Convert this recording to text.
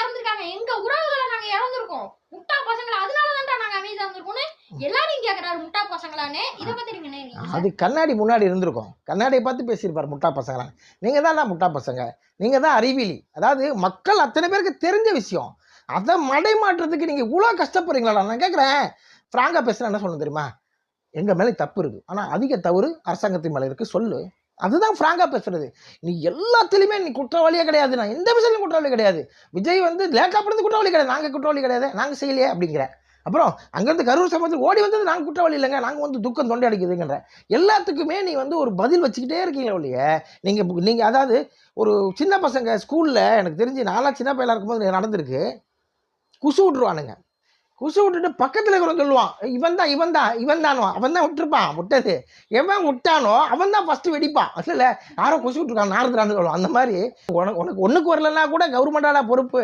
இறந்துருக்காங்க, எங்க உறவுகள நாங்க இழந்திருக்கோம். முட்டா பசங்கள அதனால தான்டா நாங்க அமைதியா இருந்திருக்கோம்னு எல்லாரையும் கேக்குறாரு முட்டா பசங்களான்னு. இத பத்தி நீங்க என்ன நினைக்கிறீங்க? அது கண்ணாடி முன்னாடி இருந்திருக்கும். கண்ணாடியை பார்த்து பேசியிருப்பார் முட்டா பசங்களா. நீங்க தான் முட்டா பசங்க. நீங்க தான் அறிவியலி. அதாவது மக்கள் அத்தனை பேருக்கு தெரிஞ்ச விஷயம். அதை மடைமாற்றத்துக்கு நீங்க இவ்வளோ கஷ்டப்படுறீங்களா? நான் கேட்குறேன். ஃப்ராங்கா பேசுறேன், என்ன சொல்லணும் தெரியுமா? எங்க மேலே தப்பு இருக்கு, ஆனா அதிக தவறு அரசாங்கத்தின் மேலே இருக்கு சொல்லு. அதுதான் ஃப்ராங்கா பேசுறது. நீ எல்லாத்துலயுமே நீ குற்றவாளியே கிடையாது, நான் எந்த விஷயத்தையும் குற்றவாளி கிடையாது. விஜய் வந்து லேட்டா படுத்து குற்றவாளி கிடையாது, நாங்க குற்றவாளி கிடையாது, நாங்க செய்யலையே அப்படிங்கிற. அப்புறம் அங்கிருந்து கரூர் சம்பவத்தில் ஓடி வந்தது நாங்க குற்றவாளி இல்லைங்க, நாங்க வந்து துக்கம் தொண்டை அடிக்குதுங்கிற. எல்லாத்துக்குமே நீ வந்து ஒரு பதில் வச்சுக்கிட்டே இருக்கீங்களே ஒழிய நீங்க அதாவது ஒரு சின்ன பசங்க ஸ்கூல்ல எனக்கு தெரிஞ்சு நான்லாம் சின்ன பையலா இருக்கும்போது நடந்திருக்கு. குசு விட்டுருவானுங்க. குசு விட்டுட்டு பக்கத்தில் இருக்கிறவங்க சொல்லுவான், இவன் தான் அவன் தான் விட்டுருப்பான். விட்டது எவன் விட்டானோ அவன் தான் ஃபர்ஸ்ட் வெடிப்பான். இல்லை யாரோ குசு விட்டுருக்கான் நாரதுறான்னு சொல்லுவான். அந்த மாதிரி உனக்கு ஒன்றுக்கு வரலன்னா கூட கவர்மெண்டால பொறுப்பு.